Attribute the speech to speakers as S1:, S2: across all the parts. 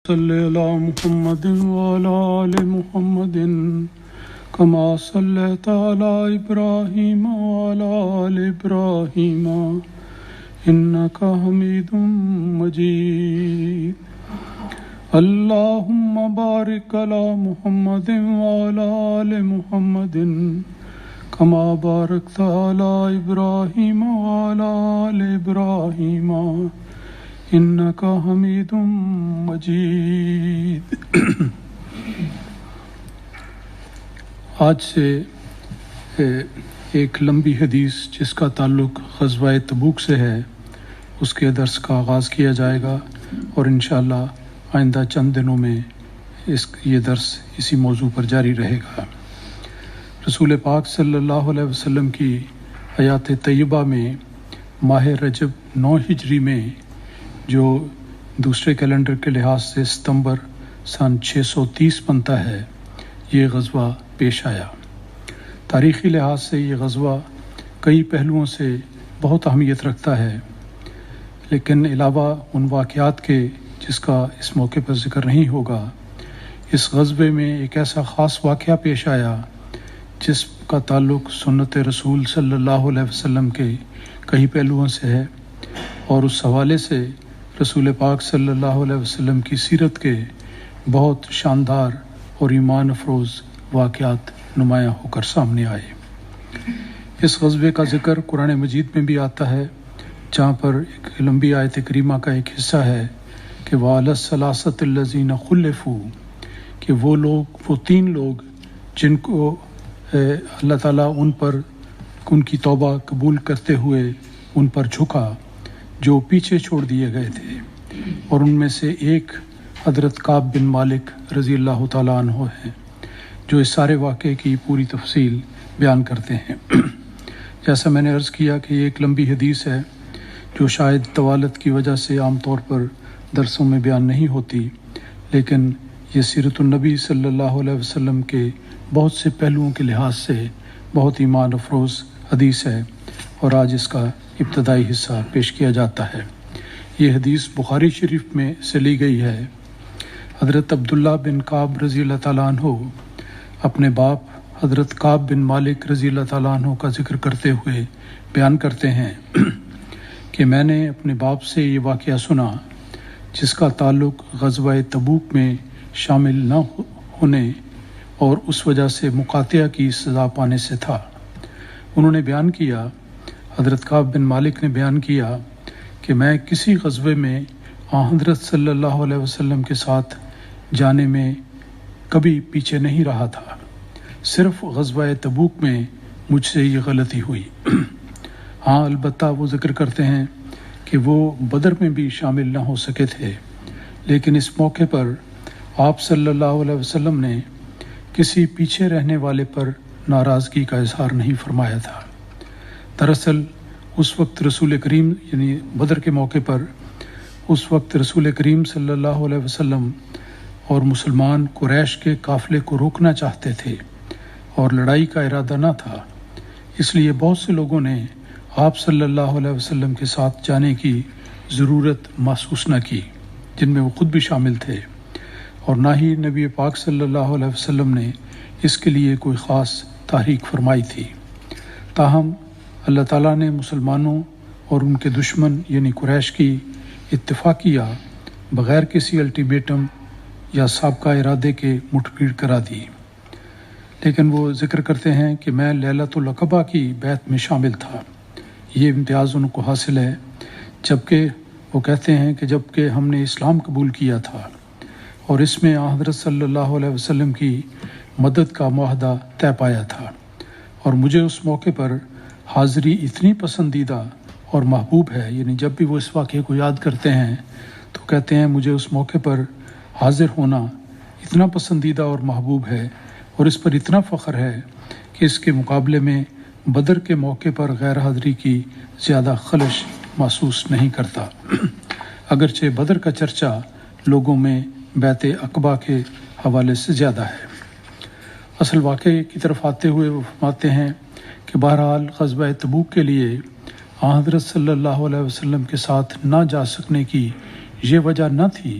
S1: صل على محمد وعلى آل محمد كما صليت على إبراهيم وعلى آل إبراهيم إنك حميد مجيد اللهم بارك على محمد وعلى آل محمد كما باركت على إبراهيم وعلى آل إبراهيم إنك حميد مجيد۔ آج سے ایک لمبی حدیث جس کا تعلق غزوہ تبوک سے ہے اس کے درس کا آغاز کیا جائے گا، اور انشاءاللہ آئندہ چند دنوں میں یہ درس اسی موضوع پر جاری رہے گا۔ رسول پاک صلی اللہ علیہ وسلم کی حیات طیبہ میں ماہ رجب 9 ہجری میں، جو دوسرے کیلنڈر کے لحاظ سے ستمبر سن 630 بنتا ہے، یہ غزوہ پیش آیا۔ تاریخی لحاظ سے یہ غزوہ کئی پہلوؤں سے بہت اہمیت رکھتا ہے، لیکن علاوہ ان واقعات کے جس کا اس موقع پر ذکر نہیں ہوگا، اس غزوے میں ایک ایسا خاص واقعہ پیش آیا جس کا تعلق سنت رسول صلی اللہ علیہ وسلم کے کئی پہلوؤں سے ہے، اور اس حوالے سے رسول پاک صلی اللہ علیہ وسلم کی سیرت کے بہت شاندار اور ایمان افروز واقعات نمایاں ہو کر سامنے آئے۔ اس غزوے کا ذکر قرآن مجید میں بھی آتا ہے، جہاں پر ایک لمبی آیت کریمہ کا ایک حصہ ہے کہ وَعَلَى الثَّلَاثَةِ الَّذِينَ خُلِّفُوا، کہ وہ 3 لوگ جن کو اللہ تعالیٰ ان کی توبہ قبول کرتے ہوئے ان پر جھکا، جو پیچھے چھوڑ دیے گئے تھے، اور ان میں سے ایک حضرت کعب بن مالک رضی اللہ تعالیٰ عنہ ہیں، جو اس سارے واقعے کی پوری تفصیل بیان کرتے ہیں۔ جیسا میں نے عرض کیا کہ یہ ایک لمبی حدیث ہے جو شاید طوالت کی وجہ سے عام طور پر درسوں میں بیان نہیں ہوتی، لیکن یہ سیرت النبی صلی اللہ علیہ وسلم کے بہت سے پہلوؤں کے لحاظ سے بہت ایمان افروز حدیث ہے، اور آج اس کا ابتدائی حصہ پیش کیا جاتا ہے۔ یہ حدیث بخاری شریف میں سے لی گئی ہے۔ حضرت عبداللہ بن کعب رضی اللہ تعالیٰ عنہ اپنے باپ حضرت کعب بن مالک رضی اللہ تعالیٰ عنہ کا ذکر کرتے ہوئے بیان کرتے ہیں کہ میں نے اپنے باپ سے یہ واقعہ سنا جس کا تعلق غزوہ تبوک میں شامل نہ ہونے اور اس وجہ سے مقاطعہ کی سزا پانے سے تھا۔ انہوں نے بیان کیا، حضرت کعب بن مالک نے بیان کیا کہ میں کسی غزوے میں حضرت صلی اللہ علیہ وسلم کے ساتھ جانے میں کبھی پیچھے نہیں رہا تھا، صرف غزوہ تبوک میں مجھ سے یہ غلطی ہوئی۔ ہاں، البتہ وہ ذکر کرتے ہیں کہ وہ بدر میں بھی شامل نہ ہو سکے تھے، لیکن اس موقع پر آپ صلی اللہ علیہ وسلم نے کسی پیچھے رہنے والے پر ناراضگی کا اظہار نہیں فرمایا تھا۔ دراصل اس وقت رسول کریم یعنی بدر کے موقع پر اس وقت رسول کریم صلی اللہ علیہ وسلم اور مسلمان قریش کے قافلے کو روکنا چاہتے تھے، اور لڑائی کا ارادہ نہ تھا، اس لیے بہت سے لوگوں نے آپ صلی اللہ علیہ وسلم کے ساتھ جانے کی ضرورت محسوس نہ کی، جن میں وہ خود بھی شامل تھے، اور نہ ہی نبی پاک صلی اللہ علیہ وسلم نے اس کے لیے کوئی خاص تحریک فرمائی تھی۔ تاہم اللہ تعالیٰ نے مسلمانوں اور ان کے دشمن یعنی قریش کی اتفاقیہ بغیر کسی الٹیمیٹم یا سابقہ ارادے کے مٹ بھیڑ کرا دی۔ لیکن وہ ذکر کرتے ہیں کہ میں لیلۃ العقبہ کی بیعت میں شامل تھا، یہ امتیاز ان کو حاصل ہے، جبکہ وہ کہتے ہیں کہ جبکہ ہم نے اسلام قبول کیا تھا، اور اس میں حضرت صلی اللہ علیہ وسلم کی مدد کا معاہدہ طے پایا تھا، اور مجھے اس موقع پر حاضری اتنی پسندیدہ اور محبوب ہے، یعنی جب بھی وہ اس واقعے کو یاد کرتے ہیں تو کہتے ہیں مجھے اس موقع پر حاضر ہونا اتنا پسندیدہ اور محبوب ہے، اور اس پر اتنا فخر ہے کہ اس کے مقابلے میں بدر کے موقع پر غیر حاضری کی زیادہ خلش محسوس نہیں کرتا، اگرچہ بدر کا چرچا لوگوں میں بیعت عقبہ کے حوالے سے زیادہ ہے۔ اصل واقعے کی طرف آتے ہوئے وہ فرماتے ہیں کہ بہرحال غزوہ تبوک کے لیے حضرت صلی اللہ علیہ وسلم کے ساتھ نہ جا سکنے کی یہ وجہ نہ تھی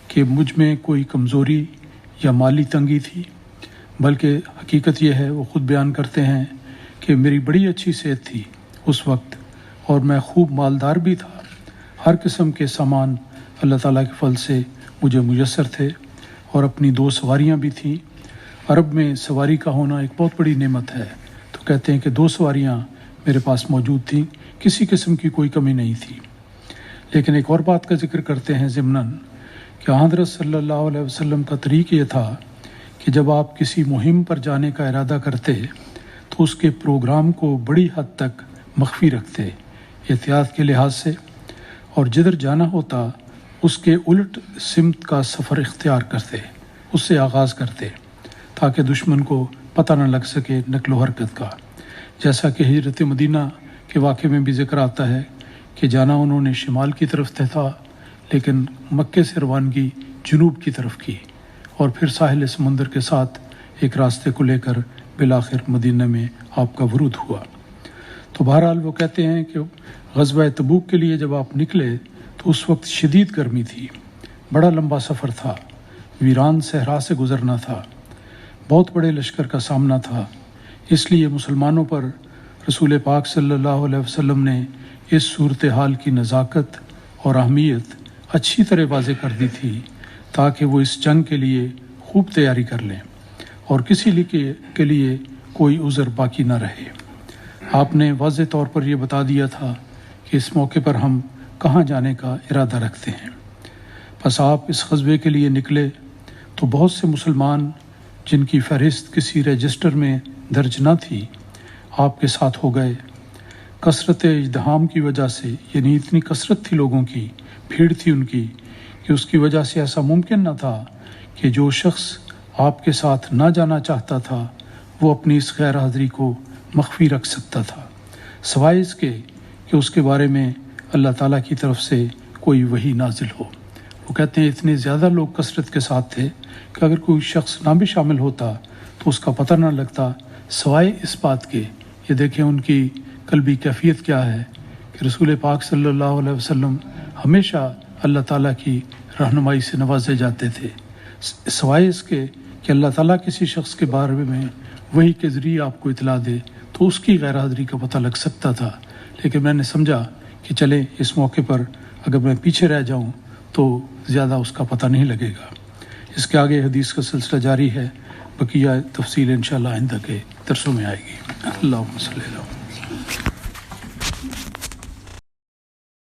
S1: کہ مجھ میں کوئی کمزوری یا مالی تنگی تھی، بلکہ حقیقت یہ ہے، وہ خود بیان کرتے ہیں کہ میری بڑی اچھی صحت تھی اس وقت، اور میں خوب مالدار بھی تھا۔ ہر قسم کے سامان اللہ تعالیٰ کے فضل سے مجھے میسر تھے، اور اپنی 2 سواریاں بھی تھیں۔ عرب میں سواری کا ہونا ایک بہت بڑی نعمت ہے، تو کہتے ہیں کہ 2 سواریاں میرے پاس موجود تھیں، کسی قسم کی کوئی کمی نہیں تھی۔ لیکن ایک اور بات کا ذکر کرتے ہیں ضمناً کہ حضرت صلی اللہ علیہ وسلم کا طریق یہ تھا کہ جب آپ کسی مہم پر جانے کا ارادہ کرتے تو اس کے پروگرام کو بڑی حد تک مخفی رکھتے احتیاط کے لحاظ سے، اور جدھر جانا ہوتا اس کے الٹ سمت کا سفر اختیار کرتے، اس سے آغاز کرتے تاکہ دشمن کو پتہ نہ لگ سکے نقل و حرکت کا۔ جیسا کہ ہجرت مدینہ کے واقعے میں بھی ذکر آتا ہے کہ جانا انہوں نے شمال کی طرف تھا، لیکن مکے سے روانگی جنوب کی طرف کی، اور پھر ساحل سمندر کے ساتھ ایک راستے کو لے کر بالآخر مدینہ میں آپ کا ورود ہوا۔ تو بہرحال وہ کہتے ہیں کہ غزوہ تبوک کے لیے جب آپ نکلے تو اس وقت شدید گرمی تھی، بڑا لمبا سفر تھا، ویران صحرا سے گزرنا تھا، بہت بڑے لشکر کا سامنا تھا۔ اس لیے مسلمانوں پر رسول پاک صلی اللہ علیہ وسلم نے اس صورتحال کی نزاکت اور اہمیت اچھی طرح واضح کر دی تھی تاکہ وہ اس جنگ کے لیے خوب تیاری کر لیں اور کسی کے لیے کوئی عذر باقی نہ رہے۔ آپ نے واضح طور پر یہ بتا دیا تھا کہ اس موقع پر ہم کہاں جانے کا ارادہ رکھتے ہیں۔ پس آپ اس غزوے کے لیے نکلے تو بہت سے مسلمان جن کی فہرست کسی رجسٹر میں درج نہ تھی آپ کے ساتھ ہو گئے۔ کثرت ازدحام کی وجہ سے، یعنی اتنی کثرت تھی لوگوں کی، بھیڑ تھی ان کی، کہ اس کی وجہ سے ایسا ممکن نہ تھا کہ جو شخص آپ کے ساتھ نہ جانا چاہتا تھا وہ اپنی اس غیر حاضری کو مخفی رکھ سکتا تھا، سوائے اس کے کہ اس کے بارے میں اللہ تعالیٰ کی طرف سے کوئی وحی نازل ہو۔ وہ کہتے ہیں اتنے زیادہ لوگ کثرت کے ساتھ تھے کہ اگر کوئی شخص نہ بھی شامل ہوتا تو اس کا پتہ نہ لگتا، سوائے اس بات کے۔ یہ دیکھیں ان کی قلبی کیفیت کیا ہے کہ رسول پاک صلی اللہ علیہ وسلم ہمیشہ اللہ تعالیٰ کی رہنمائی سے نوازے جاتے تھے، سوائے اس کے کہ اللہ تعالیٰ کسی شخص کے بارے میں وحی کے ذریعے آپ کو اطلاع دے تو اس کی غیر حاضری کا پتہ لگ سکتا تھا۔ لیکن میں نے سمجھا کہ چلے اس موقع پر اگر میں پیچھے رہ جاؤں تو زیادہ اس کا پتہ نہیں لگے گا۔ اس کے آگے حدیث کا سلسلہ جاری ہے، بقیہ تفصیل انشاءاللہ آئندہ کے درسوں میں آئے گی۔ اللہم صلی اللہ علیہ وسلم۔